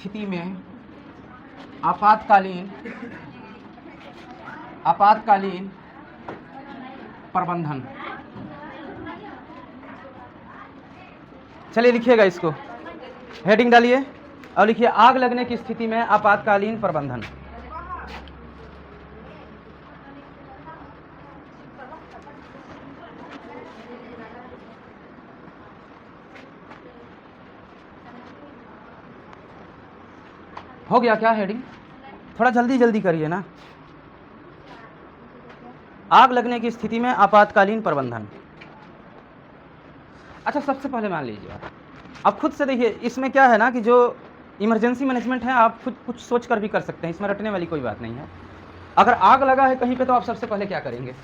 स्थिति में आपातकालीन प्रबंधन। चलिए लिखिएगा, इसको हेडिंग डालिए और लिखिए आग लगने की स्थिति में आपातकालीन प्रबंधन। हो गया क्या हेडिंग? थोड़ा जल्दी जल्दी करिए ना। आग लगने की स्थिति में आपातकालीन प्रबंधन। अच्छा, सबसे पहले मान लीजिए आप खुद से देखिए, इसमें क्या है ना कि जो इमरजेंसी मैनेजमेंट है आप खुद कुछ सोच कर भी कर सकते हैं, इसमें रटने वाली कोई बात नहीं है। अगर आग लगा है कहीं पे तो आप सबसे पहले क्या करेंगे?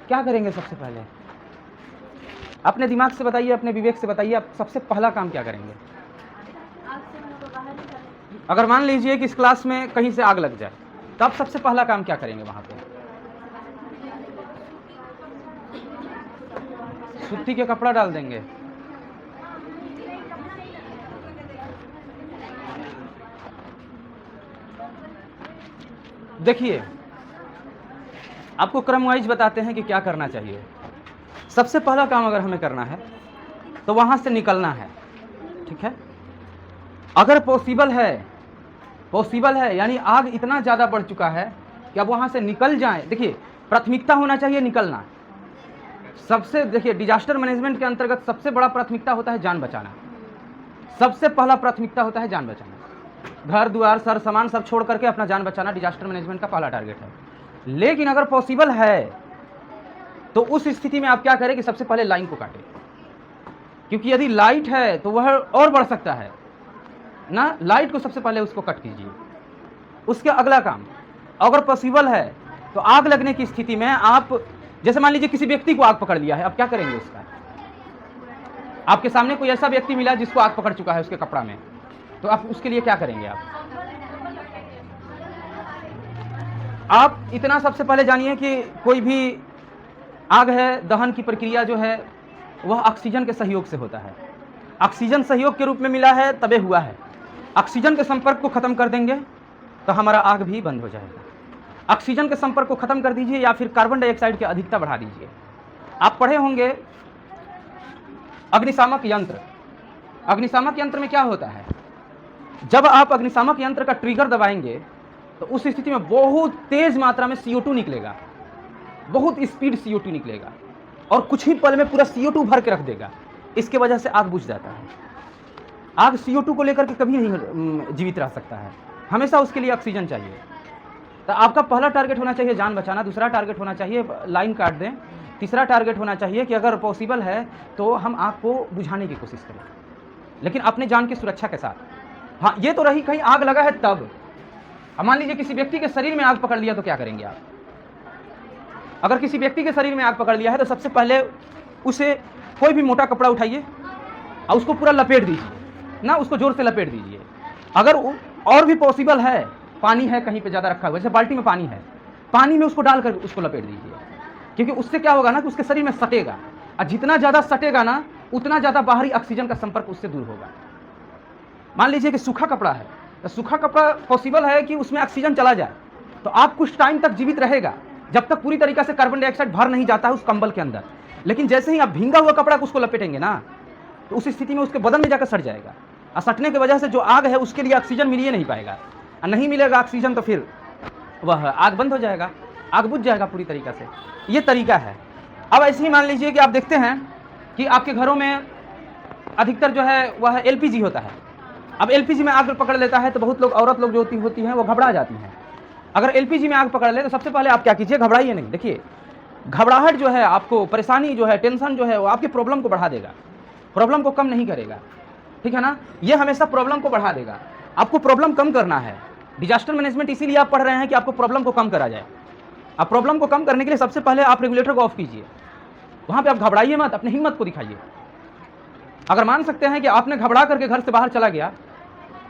क्या करेंगे सबसे पहले? अपने दिमाग से बताइए, अपने विवेक से बताइए, आप सबसे पहला काम क्या करेंगे? अगर मान लीजिए कि इस क्लास में कहीं से आग लग जाए तो आप सबसे पहला काम क्या करेंगे? वहां पे सूती के कपड़ा डाल देंगे। देखिए, आपको क्रम वाइज बताते हैं कि क्या करना चाहिए। सबसे पहला काम अगर हमें करना है तो वहां से निकलना है, ठीक है। अगर पॉसिबल है यानी आग इतना ज़्यादा बढ़ चुका है कि अब वहां से निकल जाएं। देखिए, प्राथमिकता होना चाहिए निकलना। सबसे देखिए, डिजास्टर मैनेजमेंट के अंतर्गत सबसे बड़ा प्राथमिकता होता है जान बचाना। सबसे पहला प्राथमिकता होता है जान बचाना। घर द्वार सर सामान सब छोड़ करके अपना जान बचाना डिजास्टर मैनेजमेंट का पहला टारगेट है। लेकिन अगर पॉसिबल है तो उस स्थिति में आप क्या करें कि सबसे पहले लाइन को काटें, क्योंकि यदि लाइट है तो वह और बढ़ सकता है ना। लाइट को सबसे पहले उसको कट कीजिए। उसके अगला काम, अगर पॉसिबल है तो आग लगने की स्थिति में आप, जैसे मान लीजिए किसी व्यक्ति को आग पकड़ लिया है, अब क्या करेंगे उसका? आपके सामने कोई ऐसा व्यक्ति मिला जिसको आग पकड़ चुका है उसके कपड़ा में, तो आप उसके लिए क्या करेंगे? आप इतना सबसे पहले जानिए कि कोई भी आग है, दहन की प्रक्रिया जो है वह ऑक्सीजन के सहयोग से होता है। ऑक्सीजन सहयोग के रूप में मिला है तबे हुआ है। ऑक्सीजन के संपर्क को खत्म कर देंगे तो हमारा आग भी बंद हो जाएगा। ऑक्सीजन के संपर्क को खत्म कर दीजिए या फिर कार्बन डाइऑक्साइड की अधिकता बढ़ा दीजिए। आप पढ़े होंगे अग्निशामक यंत्र। अग्निशामक यंत्र में क्या होता है, जब आप अग्निशामक यंत्र का ट्रिगर दबाएंगे तो उस स्थिति में बहुत तेज मात्रा में CO2 निकलेगा, बहुत स्पीड CO2 निकलेगा और कुछ ही पल में पूरा CO2 भर के रख देगा। इसके वजह से आग बुझ जाता है। आग CO2 को लेकर के कभी नहीं जीवित रह सकता है, हमेशा उसके लिए ऑक्सीजन चाहिए। तो आपका पहला टारगेट होना चाहिए जान बचाना, दूसरा टारगेट होना चाहिए लाइन काट दें, तीसरा टारगेट होना चाहिए कि अगर पॉसिबल है तो हम आग को बुझाने की कोशिश करें, लेकिन अपने जान की सुरक्षा के साथ। हाँ, ये तो रही कहीं आग लगा है तब। अब मान लीजिए किसी व्यक्ति के शरीर में आग पकड़ लिया तो क्या करेंगे आप? अगर किसी व्यक्ति के शरीर में आग पकड़ लिया है तो सबसे पहले उसे कोई भी मोटा कपड़ा उठाइए और उसको पूरा लपेट दीजिए ना, उसको जोर से लपेट दीजिए। अगर और भी पॉसिबल है, पानी है कहीं पे ज़्यादा रखा हुआ, जैसे बाल्टी में पानी है, पानी में उसको डालकर उसको लपेट दीजिए, क्योंकि उससे क्या होगा ना कि उसके शरीर में सटेगा, और जितना ज़्यादा सटेगा ना उतना ज़्यादा बाहरी ऑक्सीजन का संपर्क उससे दूर होगा। मान लीजिए कि सूखा कपड़ा है, तो सूखा कपड़ा पॉसिबल है कि उसमें ऑक्सीजन चला जाए तो आप कुछ टाइम तक जीवित रहेगा, जब तक पूरी तरीके से कार्बन डाइऑक्साइड भर नहीं जाता है उस कंबल के अंदर। लेकिन जैसे ही आप भींगा हुआ कपड़ा को उसको लपेटेंगे ना तो उस स्थिति में उसके बदन में जाकर सट जाएगा, और सटने की वजह से जो आग है उसके लिए ऑक्सीजन मिल ही नहीं पाएगा, और नहीं मिलेगा ऑक्सीजन तो फिर वह आग बंद हो जाएगा, आग बुझ जाएगा पूरी तरीके से। ये तरीका है। अब ऐसे ही मान लीजिए कि आप देखते हैं कि आपके घरों में अधिकतर जो है वह LPG होता है। अब LPG में आग पकड़ लेता है तो बहुत लोग, औरत लोग जो होती हैं वो घबरा जाती हैं। अगर LPG में आग पकड़ ले तो सबसे पहले आप क्या कीजिए, घबराइए नहीं। देखिए, घबराहट जो है, आपको परेशानी जो है, टेंशन जो है, वो आपकी प्रॉब्लम को बढ़ा देगा, प्रॉब्लम को कम नहीं करेगा, ठीक है ना। ये हमेशा प्रॉब्लम को बढ़ा देगा। आपको प्रॉब्लम कम करना है। डिजास्टर मैनेजमेंट इसीलिए आप पढ़ रहे हैं कि आपको प्रॉब्लम को कम करा जाए। अब प्रॉब्लम को कम करने के लिए सबसे पहले आप रेगुलेटर को ऑफ कीजिए। वहाँ पे आप घबराइए मत, अपनी हिम्मत को दिखाइए। अगर मान सकते हैं कि आपने घबरा करके घर से बाहर चला गया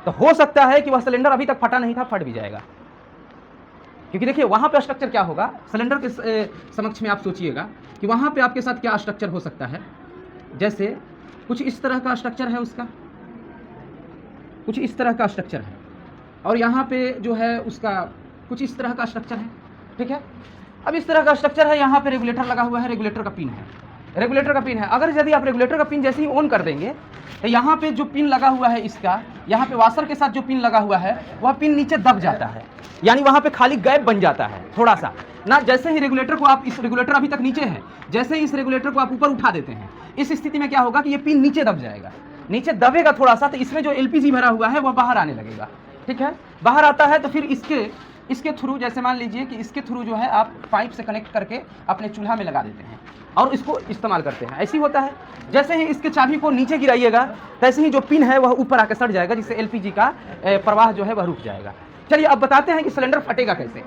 तो हो सकता है कि वह सिलेंडर अभी तक फटा नहीं था, फट भी जाएगा। क्योंकि देखिए वहाँ पे स्ट्रक्चर क्या होगा, सिलेंडर के समक्ष में आप सोचिएगा कि वहाँ पे आपके साथ क्या स्ट्रक्चर हो सकता है। जैसे कुछ इस तरह का स्ट्रक्चर है उसका, कुछ इस तरह का स्ट्रक्चर है, और यहाँ पे जो है उसका कुछ इस तरह का स्ट्रक्चर है, ठीक है। अब इस तरह का स्ट्रक्चर है, यहाँ पे रेगुलेटर लगा हुआ है, रेगुलेटर का पिन है, रेगुलेटर का पिन है। अगर यदि आप रेगुलेटर का पिन जैसे ही ऑन कर देंगे तो यहाँ पे जो पिन लगा हुआ है इसका, यहाँ पे वाशर के साथ जो पिन लगा हुआ है वह पिन नीचे दब जाता है, यानी वहाँ पे खाली गैप बन जाता है थोड़ा सा ना। जैसे ही रेगुलेटर को आप, इस रेगुलेटर अभी तक नीचे है, जैसे ही इस रेगुलेटर को आप ऊपर उठा देते हैं, इस स्थिति में क्या होगा कि ये पिन नीचे दब जाएगा, नीचे दबेगा थोड़ा सा, तो इसमें जो एलपीजी भरा हुआ है वह बाहर आने लगेगा, ठीक है। बाहर आता है तो फिर इसके थ्रू, जैसे मान लीजिए कि इसके थ्रू जो है आप पाइप से कनेक्ट करके अपने चूल्हा में लगा देते हैं और इसको इस्तेमाल करते हैं। ऐसे ही होता है, जैसे ही इसके चाबी को नीचे गिराइएगा तैसे ही जो पिन है वह ऊपर आकर सट जाएगा, जिससे एलपीजी का प्रवाह जो है वह रुक जाएगा। चलिए अब बताते हैं कि सिलेंडर फटेगा कैसे।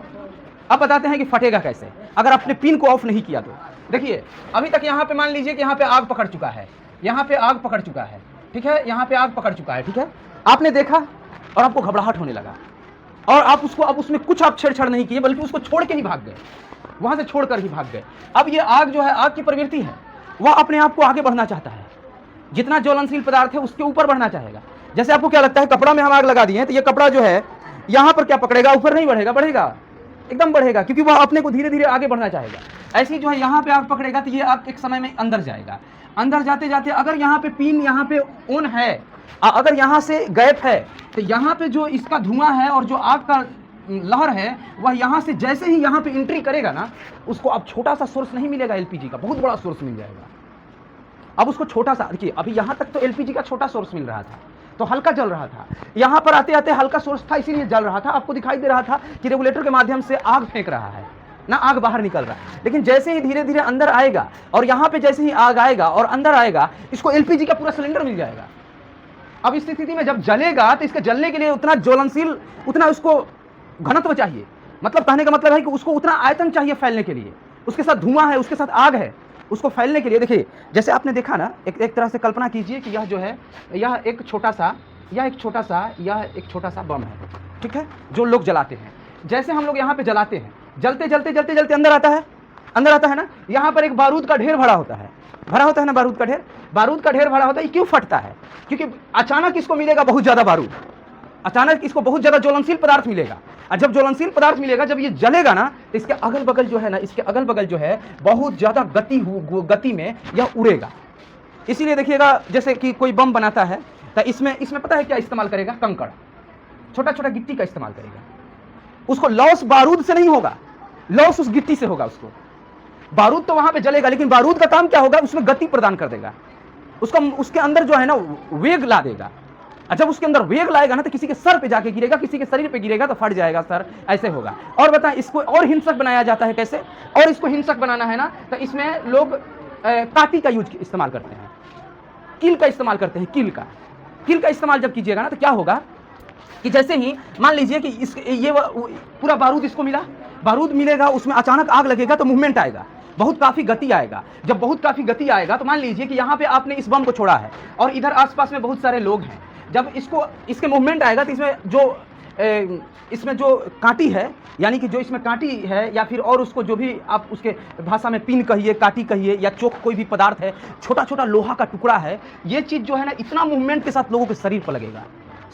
अब बताते हैं कि फटेगा कैसे अगर आपने पिन को ऑफ नहीं किया तो। देखिए अभी तक यहाँ पे मान लीजिए कि यहाँ पे आग पकड़ चुका है, यहाँ पे आग पकड़ चुका है, ठीक है, यहाँ पे आग पकड़ चुका है, ठीक है। आपने देखा और आपको घबराहट होने लगा और आप उसको, अब उसमें कुछ आप छेड़छाड़ नहीं किए, बल्कि उसको छोड़ के ही भाग गए, वहां से छोड़कर ही भाग गए। अब ये आग जो है, आग की प्रवृत्ति है, वह अपने आप को आगे बढ़ना चाहता है, जितना ज्वलनशील पदार्थ है उसके ऊपर बढ़ना चाहेगा। जैसे आपको क्या लगता है, कपड़ा में हम आग लगा दिए तो ये कपड़ा जो है यहाँ पर क्या पकड़ेगा, ऊपर नहीं बढ़ेगा, बढ़ेगा, एकदम बढ़ेगा, क्योंकि वह अपने को धीरे धीरे आगे बढ़ना चाहेगा। ऐसे ही जो है यहाँ पे आग पकड़ेगा तो ये आग एक समय में अंदर जाएगा, अंदर जाते जाते अगर यहाँ पे पिन यहाँ पे ऑन है, अगर यहाँ से गैप है तो यहाँ पे जो इसका धुआं है और जो आग का लहर है वह यहाँ से जैसे ही यहाँ पे एंट्री करेगा ना, उसको अब छोटा सा सोर्स नहीं मिलेगा एलपीजी का, बहुत बड़ा सोर्स मिल जाएगा। अब उसको छोटा सा, देखिए अभी यहाँ तक तो एलपीजी का छोटा सोर्स मिल रहा था तो हल्का जल रहा था, यहाँ पर आते आते हल्का सोर्स था इसीलिए जल रहा था, आपको दिखाई दे रहा था कि रेगुलेटर के माध्यम से आग फेंक रहा है ना, आग बाहर निकल रहा है। लेकिन जैसे ही धीरे धीरे अंदर आएगा और यहाँ पे जैसे ही आग आएगा और अंदर आएगा, इसको एलपीजी का पूरा सिलेंडर मिल जाएगा। अब इस स्थिति में जब जलेगा तो इसके जलने के लिए उतना ज्वलनशील, उतना उसको घनत्व चाहिए, मतलब कहने का मतलब है कि उसको उतना आयतन चाहिए फैलने के लिए, उसके साथ धुआं है, उसके साथ आग है, उसको फैलने के लिए। देखिए जैसे आपने देखा ना, एक तरह से कल्पना कीजिए कि यह जो है, यह एक छोटा सा बम है, ठीक है, जो लोग जलाते हैं। जैसे हम लोग यहाँ पे जलाते हैं, जलते जलते अंदर आता है ना, यहाँ पर एक बारूद का ढेर भरा होता है ना, बारूद का ढेर भरा होता है। ये क्यों फटता है? क्योंकि अचानक इसको मिलेगा बहुत ज्यादा बारूद, अचानक इसको बहुत ज्यादा ज्वलनशील पदार्थ मिलेगा, और जब ज्वलनशील पदार्थ मिलेगा, जब ये जलेगा ना, तो इसके अगल बगल जो है ना, इसके अगल बगल जो है बहुत ज्यादा गति में यह उड़ेगा। इसीलिए देखिएगा जैसे कि कोई बम बनाता है तो इसमें पता है क्या इस्तेमाल करेगा? कंकड़, छोटा छोटा गिट्टी का इस्तेमाल करेगा। उसको लॉस बारूद से नहीं होगा, लॉस उस गिट्टी से होगा। उसको बारूद तो वहां पे जलेगा, लेकिन बारूद का काम क्या होगा? उसमें गति प्रदान कर देगा, उसके अंदर जो है ना वेग ला देगा। जब उसके अंदर वेग लाएगा ना तो किसी के सर पे जाके गिरेगा, किसी के शरीर पे गिरेगा तो फट जाएगा सर, ऐसे होगा। और बताएं इसको और हिंसक बनाया जाता है कैसे? और इसको हिंसक बनाना है ना तो इसमें लोग काटी का इस्तेमाल करते हैं, कील का इस्तेमाल करते हैं। कील का इस्तेमाल जब कीजिएगा ना तो क्या होगा कि जैसे ही मान लीजिए कि ये पूरा बारूद इसको मिला, बारूद मिलेगा, उसमें अचानक आग लगेगा तो मूवमेंट आएगा, बहुत काफी गति आएगा। जब बहुत काफी गति आएगा तो मान लीजिए कि यहाँ पे आपने इस बम को छोड़ा है और इधर आसपास में बहुत सारे लोग हैं। जब इसके मूवमेंट आएगा तो इसमें जो कांटी है, यानी कि जो इसमें कांटी है, या फिर और उसको जो भी आप उसके भाषा में पिन कहिए, कांटी कहिए, या चोक, कोई भी पदार्थ है, छोटा छोटा लोहा का टुकड़ा है, ये चीज़ जो है ना इतना मूवमेंट के साथ लोगों के शरीर पर लगेगा।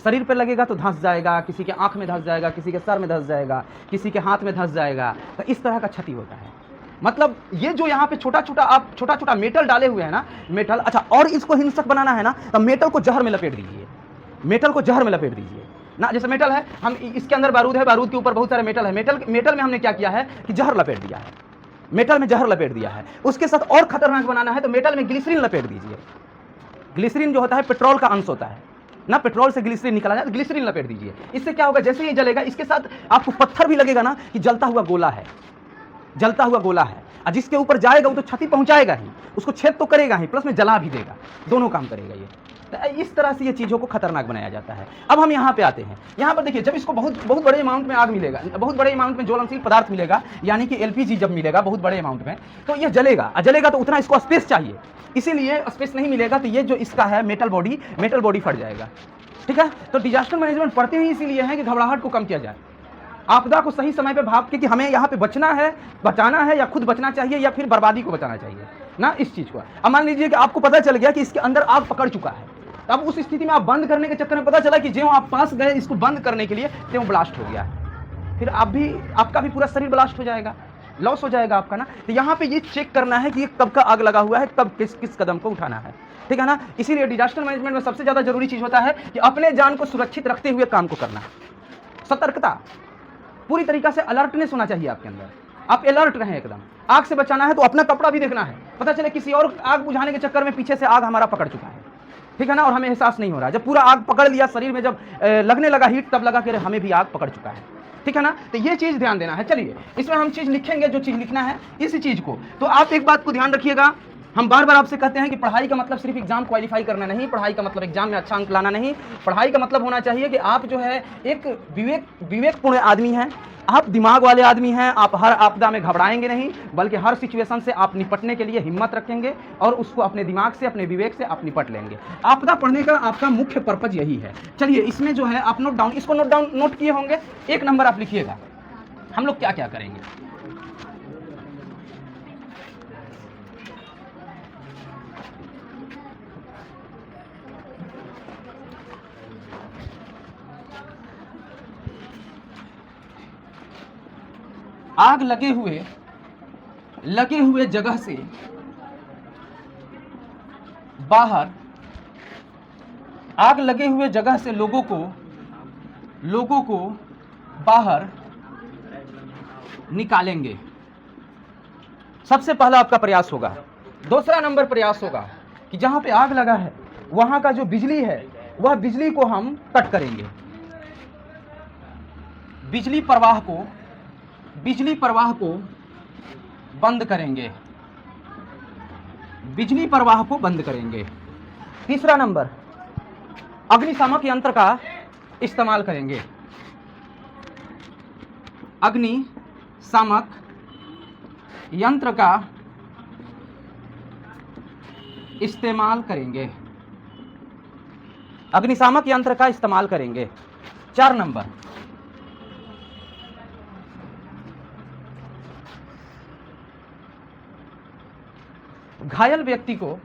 शरीर पर लगेगा तो धंस जाएगा, किसी के आंख में धंस जाएगा, किसी के सर में धंस जाएगा, किसी के हाथ में धंस जाएगा। तो इस तरह का क्षति होता है। मतलब ये जो यहाँ पे छोटा छोटा मेटल डाले हुए हैं ना, मेटल, अच्छा, और इसको हिंसक बनाना है ना तो मेटल को जहर में लपेट दीजिए, मेटल को जहर में लपेट दीजिए ना। जैसे मेटल है, हम इसके अंदर बारूद है, बारूद के ऊपर बहुत सारे मेटल है, मेटल में हमने क्या किया है कि जहर लपेट दिया है, मेटल में जहर लपेट दिया है। उसके साथ और खतरनाक बनाना है तो मेटल में ग्लिसरीन लपेट दीजिए। ग्लिसरीन जो होता है पेट्रोल का अंश होता है ना, पेट्रोल से ग्लिसरीन निकाला जाए तो ग्लिसरीन लपेट दीजिए। इससे क्या होगा, जैसे ये जलेगा इसके साथ आपको पत्थर भी लगेगा ना कि जलता हुआ गोला है, जलता हुआ गोला है, और जिसके ऊपर जाएगा वो तो क्षति पहुंचाएगा ही, उसको छेद तो करेगा ही, प्लस में जला भी देगा, दोनों काम करेगा ये। तो इस तरह से ये चीज़ों को खतरनाक बनाया जाता है। अब हम यहाँ पे आते हैं, यहाँ पर देखिए, जब इसको बहुत बड़े अमाउंट में आग मिलेगा, बहुत बड़े अमाउंट में ज्वलनशील पदार्थ मिलेगा, यानी कि एलपीजी जब मिलेगा बहुत बड़े अमाउंट में, तो ये जलेगा, और जलेगा तो उतना इसको स्पेस चाहिए, इसीलिए स्पेस नहीं मिलेगा तो ये जो इसका है मेटल बॉडी फट जाएगा। ठीक है, तो डिजास्टर मैनेजमेंट पढ़ते ही इसीलिए है कि घबराहट को कम किया जाए, आपदा को सही समय पे भाप के कि हमें यहाँ पे बचना है, बचाना है, या खुद बचना चाहिए या फिर बर्बादी को बचाना चाहिए। ना इस चीज को। अब मान लीजिए कि आपको पता चल गया कि इसके अंदर आग पकड़ चुका है, तब उस स्थिति में आप बंद करने के चक्कर में पता चला कि जो आप पास गए इसको बंद करने के लिए, तो ब्लास्ट हो गया है, फिर आपका भी पूरा शरीर ब्लास्ट हो जाएगा, लॉस हो जाएगा आपका ना। तो यहाँ पे ये चेक करना है कि ये कब का आग लगा हुआ है, कब किस कदम को उठाना है, ठीक है ना। इसीलिए डिजास्टर मैनेजमेंट में सबसे ज्यादा जरूरी चीज होता है कि अपने जान को सुरक्षित रखते हुए काम को करना। सतर्कता, पूरी तरीका से अलर्टनेस होना चाहिए आपके अंदर, आप अलर्ट रहें एकदम। आग से बचाना है तो अपना कपड़ा भी देखना है, पता चले किसी और आग बुझाने के चक्कर में पीछे से आग हमारा पकड़ चुका है, ठीक है ना, और हमें एहसास नहीं हो रहा है। जब पूरा आग पकड़ लिया शरीर में, जब लगने लगा हीट, तब लगा कि हमें भी आग पकड़ चुका है, ठीक है ना। तो ये चीज ध्यान देना है। चलिए इसमें हम चीज लिखेंगे, जो चीज लिखना है इस चीज को। तो आप एक बात को ध्यान रखिएगा, हम बार बार आपसे कहते हैं कि पढ़ाई का मतलब सिर्फ एग्जाम क्वालिफाई करना नहीं, पढ़ाई का मतलब एग्जाम में अच्छा अंक लाना नहीं। पढ़ाई का मतलब होना चाहिए कि आप जो है एक विवेकपूर्ण आदमी हैं, आप दिमाग वाले आदमी हैं, आप हर आपदा में घबराएंगे नहीं, बल्कि हर सिचुएशन से आप निपटने के लिए हिम्मत रखेंगे और उसको अपने दिमाग से, अपने विवेक से आप निपट लेंगे। आपदा पढ़ने का आपका मुख्य पर्पज यही है। चलिए इसमें जो है आप नोट डाउन, इसको नोट किए होंगे, एक नंबर आप लिखिएगा, हम लोग क्या क्या करेंगे। आग लगे हुए जगह से बाहर, आग लगे हुए जगह से लोगों को बाहर निकालेंगे। सबसे पहला आपका प्रयास होगा। दूसरा नंबर प्रयास होगा कि जहां पे आग लगा है वहां का जो बिजली है, वह बिजली को हम कट करेंगे, बिजली प्रवाह को बंद करेंगे, बिजली प्रवाह को बंद करेंगे। तीसरा नंबर, अग्निशामक यंत्र का इस्तेमाल करेंगे, अग्निशामक यंत्र का इस्तेमाल करेंगे, अग्निशामक यंत्र का इस्तेमाल करेंगे। 4 नंबर, घायल व्यक्ति को,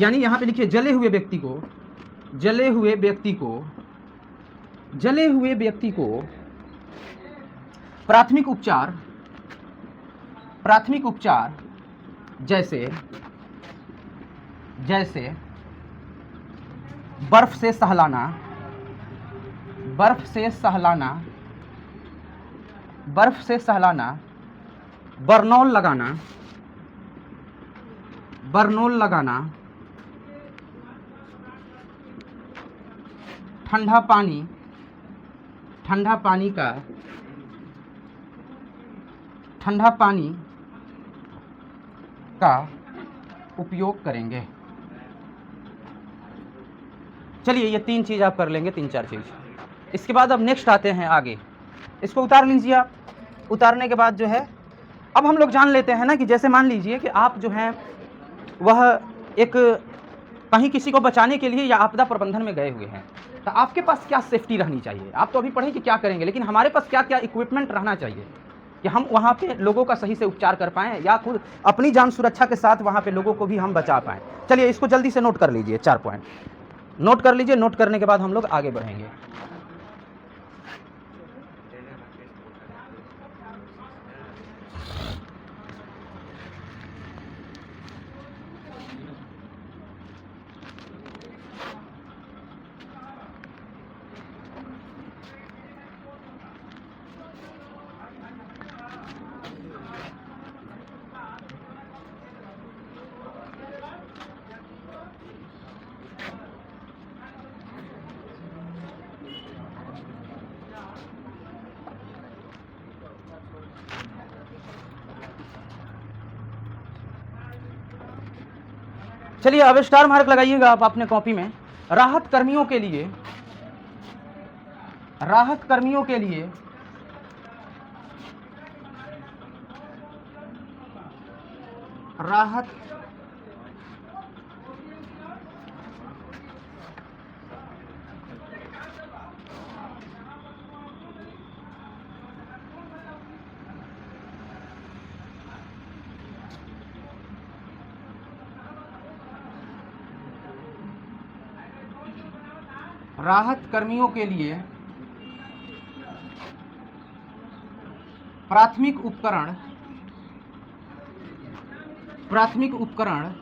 यानी यहां पे लिखिए जले हुए व्यक्ति को प्राथमिक उपचार जैसे बर्फ से सहलाना, बर्नौल लगाना, ठंडा पानी का उपयोग करेंगे। चलिए ये 3 चीज़ आप कर लेंगे, 3-4 चीज़। इसके बाद अब नेक्स्ट आते हैं आगे, इसको उतार लीजिए आप। उतारने के बाद जो है अब हम लोग जान लेते हैं ना कि जैसे मान लीजिए कि आप जो हैं वह एक कहीं किसी को बचाने के लिए या आपदा प्रबंधन में गए हुए हैं, तो आपके पास क्या सेफ्टी रहनी चाहिए। आप तो अभी पढ़ें कि क्या करेंगे, लेकिन हमारे पास क्या क्या इक्विपमेंट रहना चाहिए कि हम वहाँ पे लोगों का सही से उपचार कर पाएँ या खुद अपनी जान सुरक्षा के साथ वहाँ पे लोगों को भी हम बचा पाएँ। चलिए इसको जल्दी से नोट कर लीजिए, 4 पॉइंट नोट कर लीजिए। नोट करने के बाद हम लोग आगे बढ़ेंगे। चलिए अब स्टार मार्क लगाइएगा आप अपने कॉपी में। राहत कर्मियों के लिए राहत राहत कर्मियों के लिए प्राथमिक उपकरण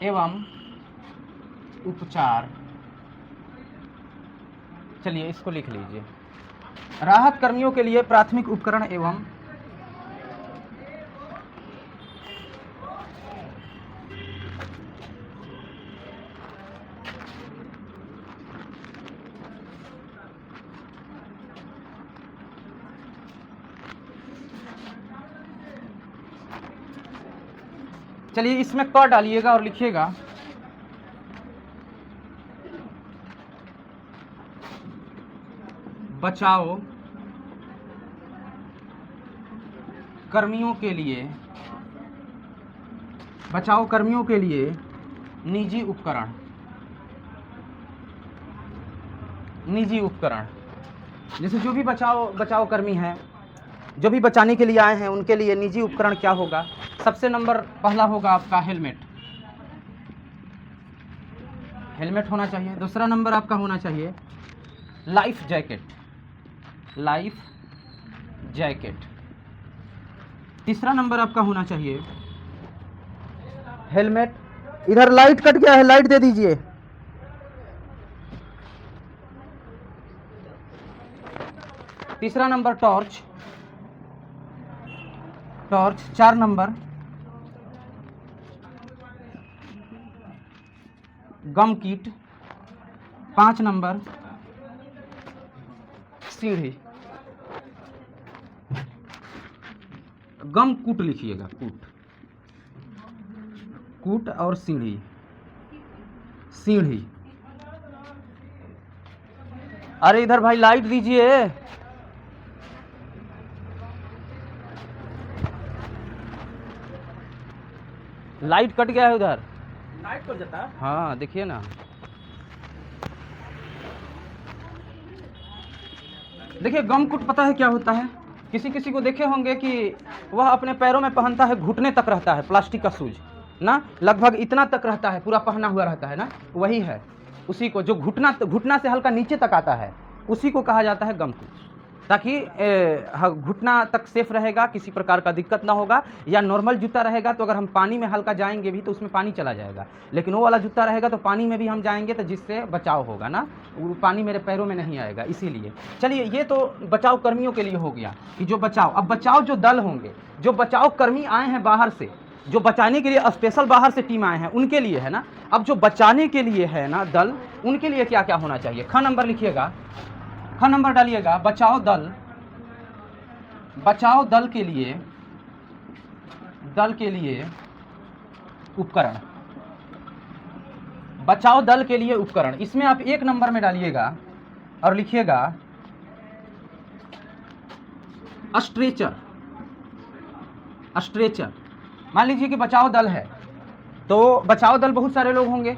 एवं उपचार। चलिए इसको लिख लीजिए, राहत कर्मियों के लिए प्राथमिक उपकरण एवं चलिए इसमें क डालिएगा और लिखिएगा बचाव कर्मियों के लिए निजी उपकरण। जैसे जो भी बचाव कर्मी हैं, जो भी बचाने के लिए आए हैं, उनके लिए निजी उपकरण क्या होगा? सबसे नंबर पहला होगा आपका हेलमेट होना चाहिए। दूसरा नंबर आपका होना चाहिए लाइफ जैकेट। तीसरा नंबर आपका होना चाहिए हेलमेट। इधर लाइट कट गया है, लाइट दे दीजिए। तीसरा नंबर टॉर्च। 4 नंबर गम किट। 5 नंबर सीढ़ी। गम कूट लिखिएगा, कूट और सीढ़ी। अरे इधर भाई लाइट दीजिए। लाइट कट गया है उधर, लाइट कट जाता है। हाँ देखिए ना, देखिए गमकुट पता है क्या होता है? किसी को देखे होंगे कि वह अपने पैरों में पहनता है, घुटने तक रहता है, प्लास्टिक का शूज ना, लगभग इतना तक रहता है, पूरा पहना हुआ रहता है ना, वही है। उसी को जो घुटना से हल्का नीचे तक आता है, उसी को कहा जाता है गमकुट, ताकि घुटना तक सेफ रहेगा, किसी प्रकार का दिक्कत ना होगा। या नॉर्मल जूता रहेगा तो अगर हम पानी में हल्का जाएंगे भी तो उसमें पानी चला जाएगा, लेकिन वो वाला जूता रहेगा तो पानी में भी हम जाएंगे तो जिससे बचाव होगा ना, वो पानी मेरे पैरों में नहीं आएगा, इसीलिए। चलिए ये तो बचाव कर्मियों के लिए हो गया कि जो बचाव। अब बचाव जो दल होंगे, जो बचाव कर्मी आए हैं बाहर से, जो बचाने के लिए स्पेशल बाहर से टीम आए हैं, उनके लिए है ना। अब जो बचाने के लिए है ना दल, उनके लिए क्या क्या होना चाहिए? ख नंबर लिखिएगा, ख नंबर डालिएगा बचाव दल के लिए उपकरण। बचाव दल के लिए उपकरण, इसमें आप 1 नंबर में डालिएगा और लिखिएगा स्ट्रेचर। मान लीजिए कि बचाव दल है, तो बचाव दल बहुत सारे लोग होंगे,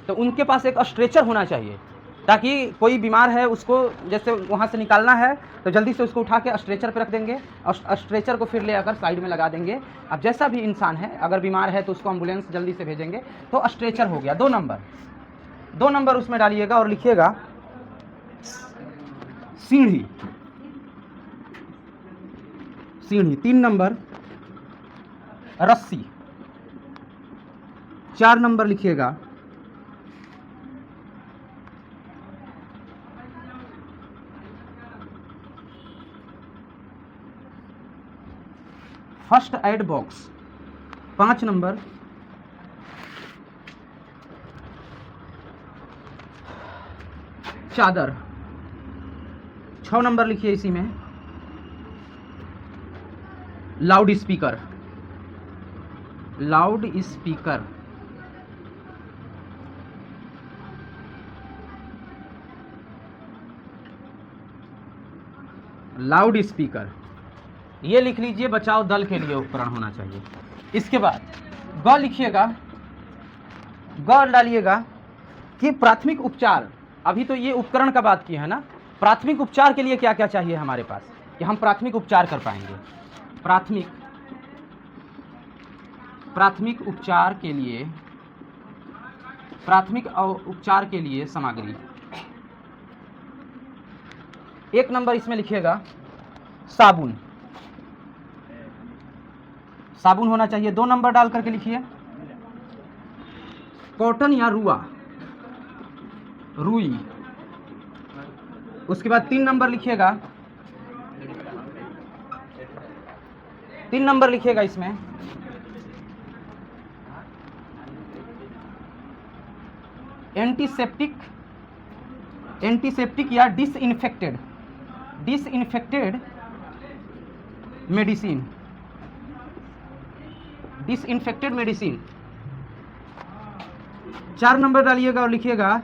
तो उनके पास एक स्ट्रेचर होना चाहिए, ताकि कोई बीमार है उसको जैसे वहाँ से निकालना है तो जल्दी से उसको उठा के स्ट्रेचर पे रख देंगे और स्ट्रेचर को फिर ले आकर साइड में लगा देंगे। अब जैसा भी इंसान है अगर बीमार है तो उसको एम्बुलेंस जल्दी से भेजेंगे, तो स्ट्रेचर हो गया। 2 नंबर उसमें डालिएगा और लिखिएगा सीढ़ी। 3 नंबर रस्सी। 4 नंबर लिखिएगा फर्स्ट एड बॉक्स। 5 नंबर चादर। 6 नंबर लिखिए इसी में लाउड स्पीकर। ये लिख लीजिए, बचाव दल के लिए उपकरण होना चाहिए। इसके बाद ग लिखिएगा, ग डालिएगा कि प्राथमिक उपचार। अभी तो ये उपकरण का बात किया है ना, प्राथमिक उपचार के लिए क्या क्या चाहिए हमारे पास कि हम प्राथमिक उपचार कर पाएंगे। प्राथमिक उपचार के लिए प्राथमिक उपचार के लिए सामग्री। 1 नंबर इसमें लिखिएगा साबुन, साबुन होना चाहिए। 2 नंबर डाल करके लिखिए कॉटन या रुआ, रुई। उसके बाद 3 नंबर लिखिएगा, 3 नंबर लिखिएगा इसमें एंटीसेप्टिक, एंटीसेप्टिक या disinfected, disinfected medicine, disinfected medicine. 4 number डालिएगा और लिखिएगा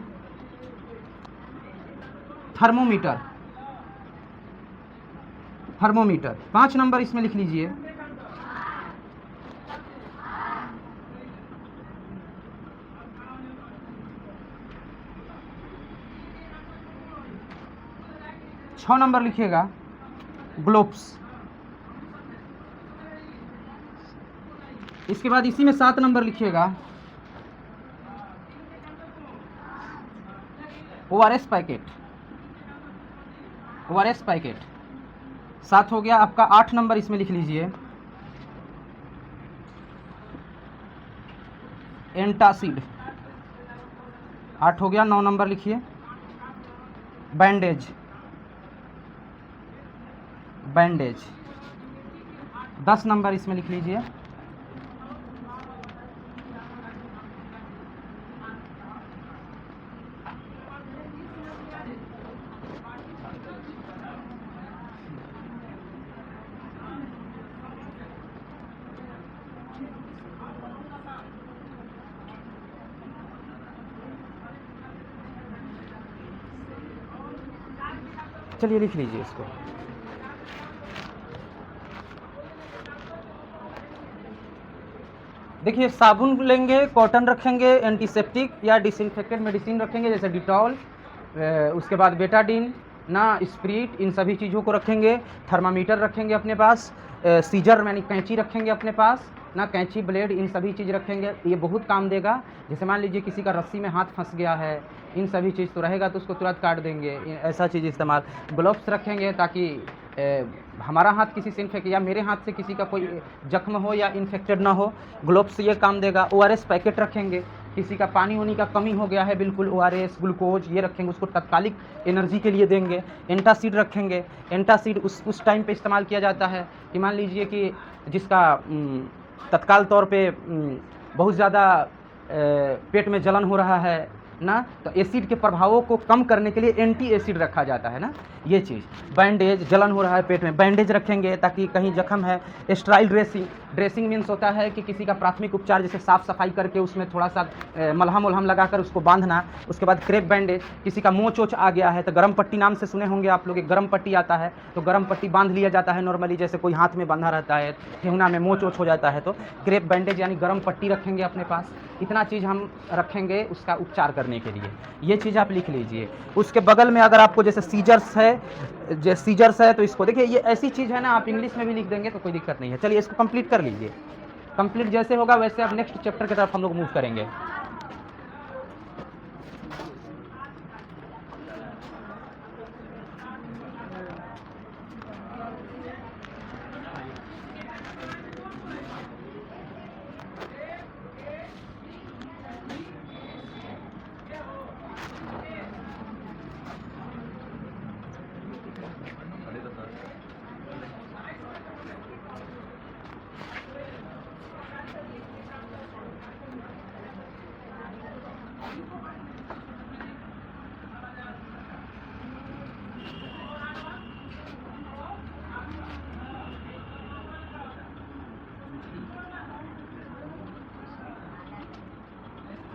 थर्मोमीटर, थर्मोमीटर। 5 नंबर इसमें लिख लीजिए छह नंबर लिखिएगा ग्लोव्स। इसके बाद इसी में 7 नंबर लिखिएगा ORS पैकेट, ORS पैकेट। 7 हो गया आपका। 8 नंबर इसमें लिख लीजिए एंटासिड, 8 हो गया। 9 नंबर लिखिए बैंडेज, बैंडेज। 10 नंबर इसमें लिख लीजिए चलिए लिख लीजिए इसको। देखिए साबुन लेंगे, कॉटन रखेंगे, एंटीसेप्टिक या डिसइंफेक्टेड मेडिसिन रखेंगे जैसे डिटॉल, उसके बाद बेटाडीन ना, स्प्रिट, इन सभी चीज़ों को रखेंगे। थर्मामीटर रखेंगे अपने पास, सीजर यानी कैंची रखेंगे अपने पास ना, कैंची, ब्लेड, इन सभी चीज़ रखेंगे। ये बहुत काम देगा। जैसे मान लीजिए किसी का रस्सी में हाथ फंस गया है, इन सभी चीज़ तो रहेगा तो उसको तुरंत काट देंगे, ऐसा चीज़ इस्तेमाल। ग्लोव्स रखेंगे ताकि हमारा हाथ किसी से इन्फेक्ट या मेरे हाथ से किसी का कोई जख्म हो या इन्फेक्टेड ना हो, ग्लोव्स ये काम देगा। ORS पैकेट रखेंगे, किसी का पानी वानी का कमी हो गया है बिल्कुल, ORS, ग्लूकोज ये रखेंगे, उसको तत्कालिक एनर्जी के लिए देंगे। एंटासिड रखेंगे, एंटासिड उस टाइम पे इस्तेमाल किया जाता है कि मान लीजिए कि जिसका तत्काल तौर पे बहुत ज़्यादा पेट में जलन हो रहा है ना, तो एसिड के प्रभावों को कम करने के लिए एंटी एसिड रखा जाता है ना, ये चीज़। बैंडेज, जलन हो रहा है पेट में, बैंडेज रखेंगे ताकि कहीं जख्म है। स्ट्राइल ड्रेसिंग, ड्रेसिंग मीन्स होता है कि किसी का प्राथमिक उपचार जैसे साफ़ सफाई करके उसमें थोड़ा सा मलहम उलहम लगाकर उसको बांधना। उसके बाद क्रेप बैंडेज, किसी का मोच ओच आ गया है तो गर्म पट्टी नाम से सुने होंगे आप लोग, एक गर्म पट्टी आता है तो गर्म पट्टी बांध लिया जाता है नॉर्मली, जैसे कोई हाथ में बंधा रहता है, ठेहुना में मोच ओच हो जाता है तो क्रेप बैंडेज यानी गर्म पट्टी रखेंगे अपने पास। इतना चीज़ हम रखेंगे उसका उपचार करने के लिए, ये चीज़ आप लिख लीजिए। उसके बगल में अगर आपको जैसे सीजर्स है, जैसे सीजर्स है तो इसको देखिए, ये ऐसी चीज़ है ना, आप इंग्लिश में भी लिख देंगे तो कोई दिक्कत नहीं है। चलिए इसको कंप्लीट कर लीजिए। कंप्लीट जैसे होगा वैसे अब नेक्स्ट चैप्टर की तरफ हम लोग मूव करेंगे।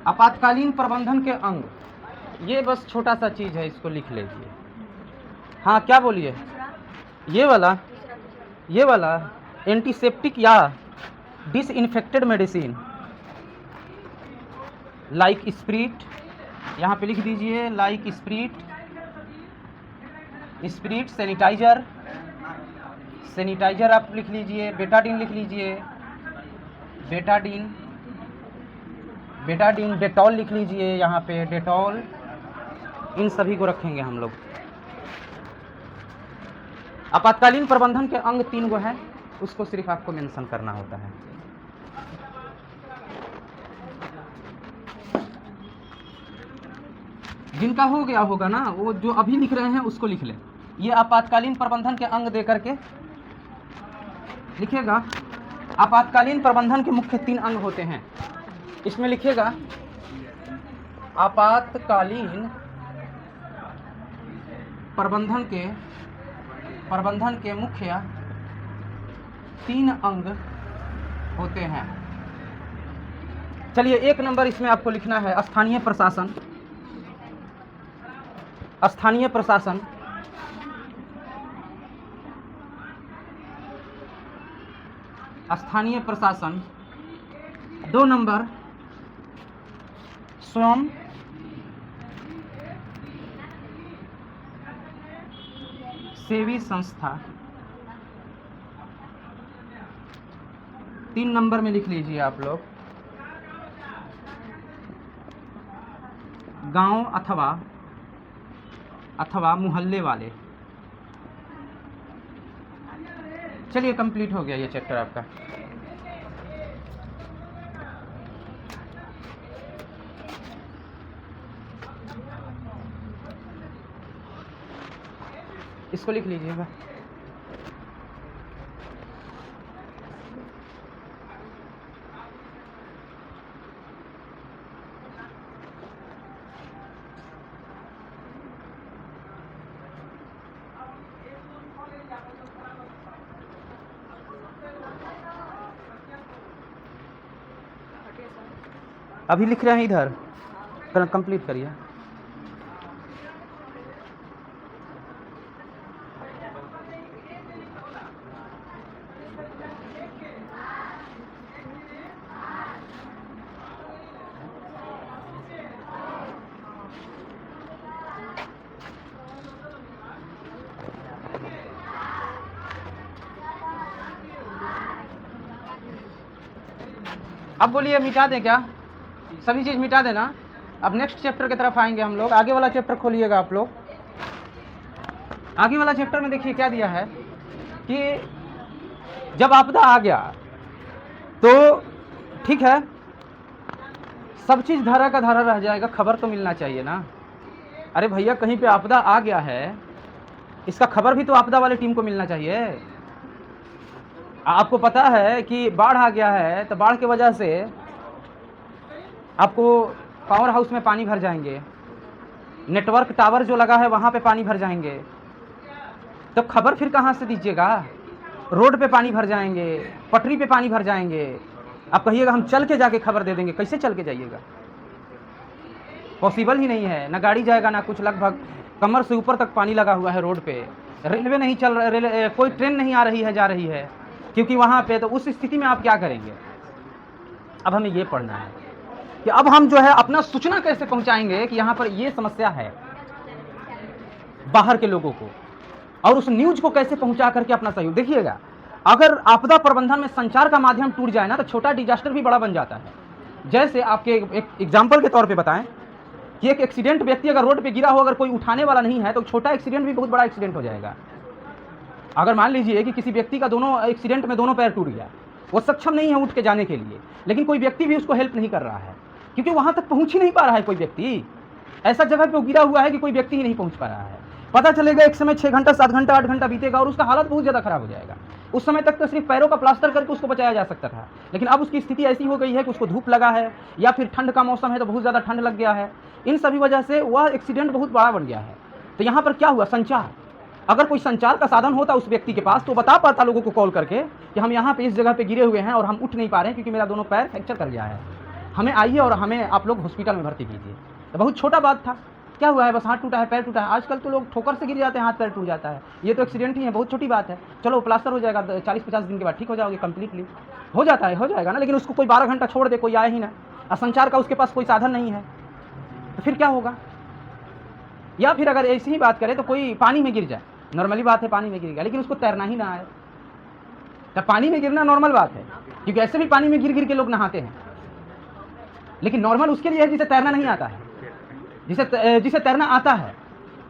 आपातकालीन प्रबंधन के अंग, ये बस छोटा सा चीज़ है, इसको लिख लीजिए। हाँ क्या बोलिए? ये वाला एंटीसेप्टिक या डिसइंफेक्टेड मेडिसिन लाइक स्प्रिट, यहाँ पे लिख दीजिए like spirit, spirit, sanitizer, sanitizer आप लिख लीजिए, बेटाडीन लिख लीजिए, बेटाडीन, बेटाडीन, डेटॉल लिख लीजिए यहाँ पे, डेटॉल, इन सभी को रखेंगे हम लोग। आपातकालीन प्रबंधन के अंग 3 गो हैं, उसको सिर्फ आपको मेंशन करना होता है। जिनका हो गया होगा ना, वो जो अभी लिख रहे हैं उसको लिख लें। ये आपातकालीन प्रबंधन के अंग दे करके लिखिएगा। आपातकालीन प्रबंधन के मुख्य 3 अंग होते हैं। इसमें लिखिएगा आपातकालीन प्रबंधन के मुख्य 3 अंग होते हैं। चलिए 1 नंबर इसमें आपको लिखना है स्थानीय प्रशासन। स्थानीय प्रशासन, स्थानीय प्रशासन। 2 नंबर स्वयं सेवी संस्था। 3 नंबर में लिख लीजिए आप लोग गांव अथवा मोहल्ले वाले। चलिए कंप्लीट हो गया ये चैप्टर आपका। इसको लिख लीजिएगा। अभी लिख रहे हैं इधर, कंप्लीट करिए। अब बोलिए मिटा दें क्या? सभी चीज़ मिटा देना। अब नेक्स्ट चैप्टर की तरफ आएंगे हम लोग। आगे वाला चैप्टर खोलिएगा आप लोग। आगे वाला चैप्टर में देखिए क्या दिया है कि जब आपदा आ गया तो ठीक है, सब चीज़ धारा का धारा रह जाएगा, खबर तो मिलना चाहिए ना। अरे भैया कहीं पे आपदा आ गया है, इसका खबर भी तो आपदा वाले टीम को मिलना चाहिए। आपको पता है कि बाढ़ आ गया है, तो बाढ़ की वजह से आपको पावर हाउस में पानी भर जाएंगे, नेटवर्क टावर जो लगा है वहाँ पे पानी भर जाएंगे, तो खबर फिर कहाँ से दीजिएगा? रोड पे पानी भर जाएंगे, पटरी पे पानी भर जाएंगे। आप कहिएगा हम चल के जाके खबर दे देंगे, कैसे चल के जाइएगा? पॉसिबल ही नहीं है, ना गाड़ी जाएगा ना कुछ। लगभग कमर से ऊपर तक पानी लगा हुआ है रोड पे। रेलवे नहीं चल रहा, कोई ट्रेन नहीं आ रही है जा रही है, क्योंकि वहाँ पे तो उस स्थिति में आप क्या करेंगे? अब हमें ये पढ़ना है कि अब हम जो है अपना सूचना कैसे पहुंचाएंगे कि यहाँ पर ये समस्या है बाहर के लोगों को, और उस न्यूज को कैसे पहुंचा करके अपना सहयोग। देखिएगा, अगर आपदा प्रबंधन में संचार का माध्यम टूट जाए ना, तो छोटा डिजास्टर भी बड़ा बन जाता है। जैसे आपके एक एग्जाम्पल के तौर पे बताएं कि एक एक्सीडेंट, व्यक्ति अगर रोड पे गिरा हो, अगर कोई उठाने वाला नहीं है, तो छोटा एक्सीडेंट भी बहुत बड़ा एक्सीडेंट हो जाएगा। अगर मान लीजिए कि किसी व्यक्ति का दोनों एक्सीडेंट में दोनों पैर टूट गया, वो सक्षम नहीं है उठ के जाने के लिए, लेकिन कोई व्यक्ति भी उसको हेल्प नहीं कर रहा है, क्योंकि वहां तक पहुंच ही नहीं पा रहा है। कोई व्यक्ति ऐसा जगह पे गिरा हुआ है कि कोई व्यक्ति ही नहीं पहुंच पा रहा है। पता चलेगा एक समय 6 घंटा 7 घंटा 8 घंटा बीतेगा और उसका हालत बहुत ज़्यादा खराब हो जाएगा। उस समय तक तो सिर्फ पैरों का प्लास्टर करके उसको बचाया जा सकता था, लेकिन अब उसकी स्थिति ऐसी हो गई है कि उसको धूप लगा है, या फिर ठंड का मौसम है तो बहुत ज़्यादा ठंड लग गया है। इन सभी वजह से वह एक्सीडेंट बहुत बड़ा बन गया है। तो यहाँ पर क्या हुआ? संचार। अगर कोई संचार का साधन होता उस व्यक्ति के पास, तो बता पाता लोगों को कॉल करके कि हम यहाँ पे इस जगह पे गिरे हुए हैं और हम उठ नहीं पा रहे हैं क्योंकि मेरा दोनों पैर फ्रैक्चर कर गया है, हमें आइए और हमें आप लोग हॉस्पिटल में भर्ती कीजिए। तो बहुत छोटा बात था। क्या हुआ है? बस हाथ टूटा है, पैर टूटा है। आजकल तो लोग ठोकर से गिर जाते हैं, हाथ पैर टूट जाता है। ये तो एक्सीडेंट ही है, बहुत छोटी बात है। चलो प्लास्टर हो जाएगा, 40-50 दिन के बाद ठीक हो जाओगे, कंप्लीटली हो जाता है, हो जाएगा ना। लेकिन उसको कोई 12 घंटा छोड़ दे, कोई आए ही ना, और संचार का उसके पास कोई साधन नहीं है, तो फिर क्या होगा? या फिर अगर ऐसी ही बात करें तो कोई पानी में गिर जाए, नॉर्मली बात है, पानी में गिर गया, लेकिन उसको तैरना ही ना आए। तो पानी में गिरना नॉर्मल बात है, क्योंकि ऐसे भी पानी में गिर गिर के लोग नहाते हैं। लेकिन नॉर्मल उसके लिए है जिसे तैरना नहीं आता है, जिसे तैरना आता है।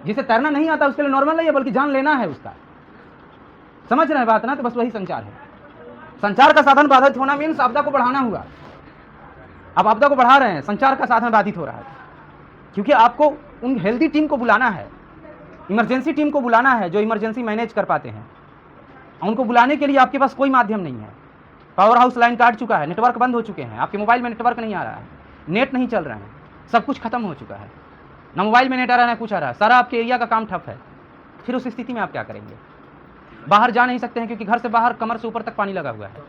जिसे तैरना नहीं आता उसके लिए नॉर्मल नहीं है, बल्कि जान लेना है उसका। समझ रहे हैं बात ना? तो बस वही संचार है। संचार का साधन बाधित होना मीन्स आपदा को बढ़ाना हुआ। आप आपदा को बढ़ा रहे हैं, संचार का साधन बाधित हो रहा है, क्योंकि आपको उन हेल्दी टीम को बुलाना है, इमरजेंसी टीम को बुलाना है जो इमरजेंसी मैनेज कर पाते हैं। उनको बुलाने के लिए आपके पास कोई माध्यम नहीं है। पावर हाउस लाइन काट चुका है, नेटवर्क बंद हो चुके हैं, आपके मोबाइल में नेटवर्क नहीं आ रहा है, नेट नहीं चल रहे हैं, सब कुछ खत्म हो चुका है, ना मोबाइल में नेट आ रहा है ना कुछ आ रहा है, सारा आपके एरिया का काम ठप है। फिर उस स्थिति में आप क्या करेंगे? बाहर जा नहीं सकते हैं क्योंकि घर से बाहर कमर से ऊपर तक पानी लगा हुआ है,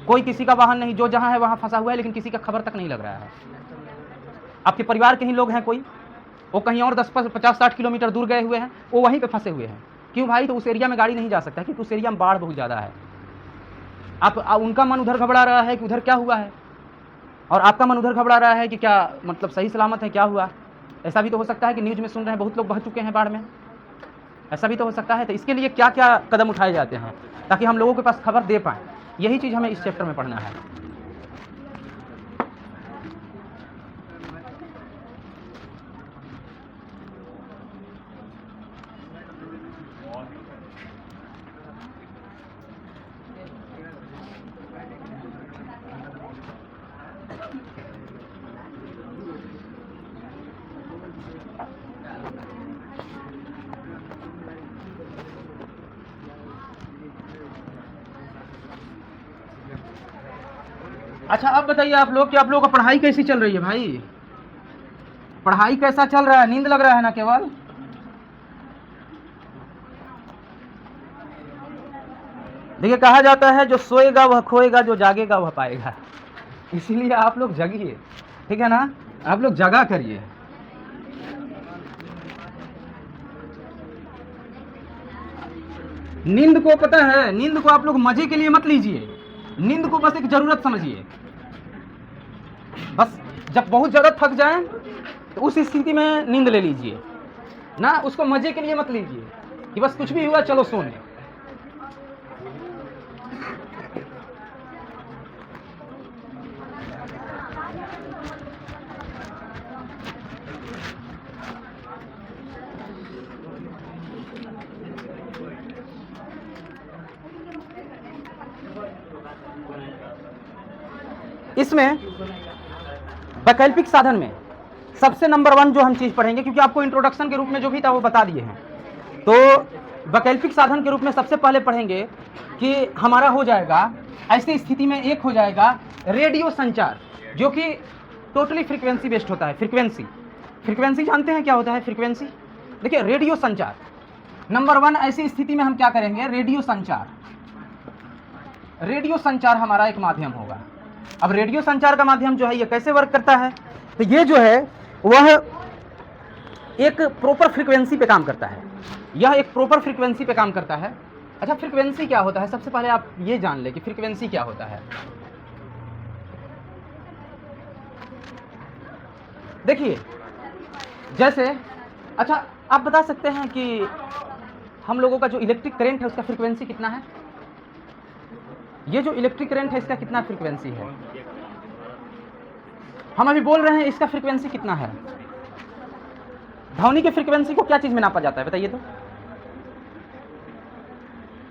कोई किसी का वाहन नहीं, जो जहाँ है वहाँ फंसा हुआ है, लेकिन किसी का खबर तक नहीं लग रहा है। आपके परिवार के ही लोग हैं, कोई वो कहीं और 10-50-60 किलोमीटर दूर गए हुए हैं, वो वहीं पे फंसे हुए हैं। क्यों भाई? तो उस एरिया में गाड़ी नहीं जा सकता क्योंकि उस एरिया में बाढ़ बहुत ज़्यादा है। आप उनका मन उधर घबरा रहा है कि उधर क्या हुआ है, और आपका मन उधर घबरा रहा है कि क्या मतलब सही सलामत है, क्या हुआ। ऐसा भी तो हो सकता है कि न्यूज़ में सुन रहे हैं बहुत लोग बह चुके हैं बाढ़ में, ऐसा भी तो हो सकता है। तो इसके लिए क्या क्या कदम उठाए जाते हैं ताकि हम लोगों के पास खबर दे पाएँ, यही चीज़ हमें इस चैप्टर में पढ़ना है। अच्छा अब बताइए आप लोग कि आप लोगों का पढ़ाई कैसी चल रही है भाई? पढ़ाई कैसा चल रहा है? नींद लग रहा है ना केवल? देखिए कहा जाता है जो सोएगा वह खोएगा, जो जागेगा वह पाएगा। इसीलिए आप लोग जगिए, ठीक है ना? आप लोग जगा करिए। नींद को पता है, नींद को आप लोग मजे के लिए मत लीजिए, नींद को बस एक जरूरत समझिए। बस जब बहुत ज़्यादा थक जाएं तो उस स्थिति में नींद ले लीजिए ना, उसको मजे के लिए मत लीजिए कि बस कुछ भी हुआ चलो सोने। इसमें वैकल्पिक साधन में सबसे नंबर 1 जो हम चीज़ पढ़ेंगे, क्योंकि आपको इंट्रोडक्शन के रूप में जो भी था वो बता दिए हैं, तो वैकल्पिक साधन के रूप में सबसे पहले पढ़ेंगे कि हमारा हो जाएगा ऐसी स्थिति में एक हो जाएगा रेडियो संचार, जो कि टोटली फ्रीक्वेंसी बेस्ड होता है। फ्रीक्वेंसी जानते हैं क्या होता है? फ्रीक्वेंसी देखिए, रेडियो संचार नंबर 1। ऐसी स्थिति में हम क्या करेंगे? रेडियो संचार हमारा एक माध्यम होगा। अब रेडियो संचार का माध्यम जो है ये कैसे वर्क करता है? तो ये जो है वह एक प्रॉपर फ्रीक्वेंसी पे काम करता है, यह एक प्रॉपर फ्रीक्वेंसी पे काम करता है। अच्छा, फ्रीक्वेंसी क्या होता है? सबसे पहले आप ये जान ले कि फ्रीक्वेंसी क्या होता है। देखिए जैसे, अच्छा आप बता सकते हैं कि हम लोगों का जो इलेक्ट्रिक करंट है उसका फ्रीक्वेंसी कितना है? ये जो इलेक्ट्रिक करंट है इसका कितना फ्रीक्वेंसी है? हम अभी बोल रहे हैं इसका फ्रीक्वेंसी कितना है? ध्वनि के फ्रीक्वेंसी को क्या चीज में नापा जाता है बताइए तो?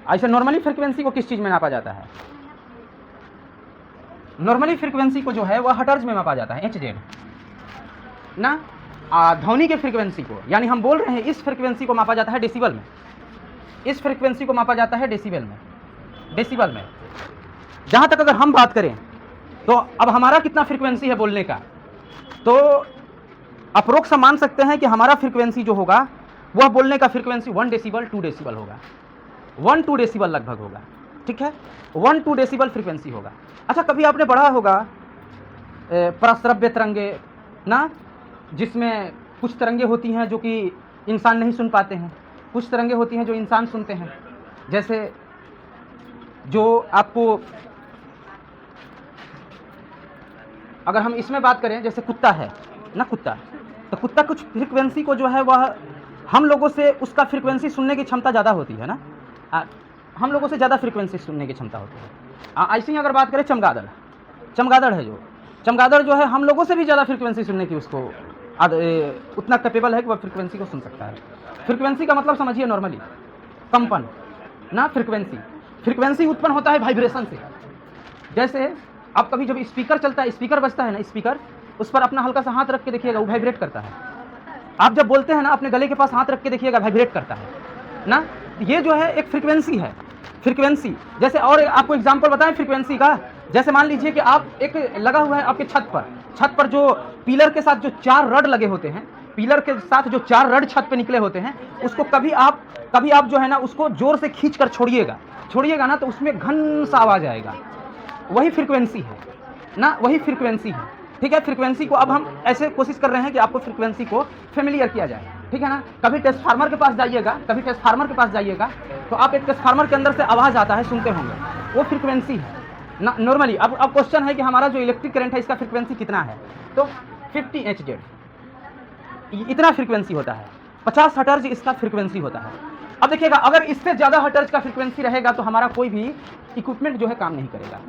ऐसे नॉर्मली फ्रीक्वेंसी को किस चीज में नापा जाता है? नॉर्मली फ्रीक्वेंसी को जो है वह हर्ट्ज में मापा जाता है, HZ ना। ध्वनि के फ्रीक्वेंसी को, यानी हम बोल रहे हैं इस फ्रीक्वेंसी को मापा जाता है डेसिबल में, इस फ्रीक्वेंसी को मापा जाता है डेसिबल में। जहां तक अगर हम बात करें तो अब हमारा कितना फ्रीक्वेंसी है बोलने का, तो अप्रोक्स मान सकते हैं कि हमारा फ्रीक्वेंसी जो होगा वह बोलने का फ्रीक्वेंसी 1 डेसिबल 2 डेसिबल होगा, 1-2 डेसिबल लगभग होगा, ठीक है, 1-2 डेसिबल फ्रीक्वेंसी होगा। अच्छा, कभी आपने पढ़ा होगा प्रस्रव्य तरंगे ना, जिसमें कुछ तरंगे होती हैं जो कि इंसान नहीं सुन पाते हैं, कुछ तरंगे होती हैं जो इंसान सुनते हैं। जैसे जो आपको, अगर हम इसमें बात करें, जैसे कुत्ता है ना, कुत्ता, तो कुत्ता कुछ फ्रीक्वेंसी को जो है वह हम लोगों से उसका फ्रीक्वेंसी सुनने की क्षमता ज़्यादा होती है ना, हम लोगों से ज़्यादा फ्रीक्वेंसी सुनने की क्षमता होती है। ऐसे ही अगर बात करें चमगादड़ है जो, चमगादड़ जो है हम लोगों से भी ज़्यादा फ्रीक्वेंसी सुनने की उसको उतना कैपेबल है कि वह फ्रीक्वेंसी को सुन सकता है। फ्रीक्वेंसी का मतलब समझिए नॉर्मली कंपन ना, फ्रीक्वेंसी उत्पन्न होता है वाइब्रेशन से। जैसे आप कभी जब स्पीकर चलता है, स्पीकर बजता है ना, स्पीकर उस पर अपना हल्का सा हाथ रख के देखिएगा, वो वाइब्रेट करता है। आप जब बोलते हैं ना, अपने गले के पास हाथ रख के देखिएगा, वाइब्रेट करता है ना। ये जो है एक फ्रीक्वेंसी है, फ्रीक्वेंसी। जैसे और आपको एग्जांपल बताएं फ्रीक्वेंसी का, जैसे मान लीजिए कि आप एक लगा हुआ है आपके छत पर जो पिलर के साथ जो 4 रड लगे होते हैं, पिलर के साथ जो 4 रड छत पे निकले होते हैं, उसको कभी आप जो है ना उसको जोर से खींच कर छोड़िएगा ना, तो उसमें घन सा आवाज आएगा। वही फ्रीक्वेंसी है ना, वही फ्रीक्वेंसी है। ठीक है, फ्रीक्वेंसी को अब हम ऐसे कोशिश कर रहे हैं कि आपको फ्रीक्वेंसी को फेमिलियर किया जाए। ठीक है ना, कभी ट्रांसफार्मर के पास जाइएगा, तो आप एक ट्रांसफार्मर के अंदर से आवाज़ आता है, सुनते होंगे, वो फ्रीक्वेंसी है ना नॉर्मली। अब क्वेश्चन है कि हमारा जो इलेक्ट्रिक करंट है इसका फ्रीक्वेंसी कितना है, तो 50 Hz इतना फ्रीक्वेंसी होता है। 50 हर्ट्ज इसका फ्रीक्वेंसी होता है। अब देखिएगा, अगर इससे ज़्यादा हर्ट्ज का फ्रीक्वेंसी रहेगा तो हमारा कोई भी इक्विपमेंट जो है काम नहीं करेगा।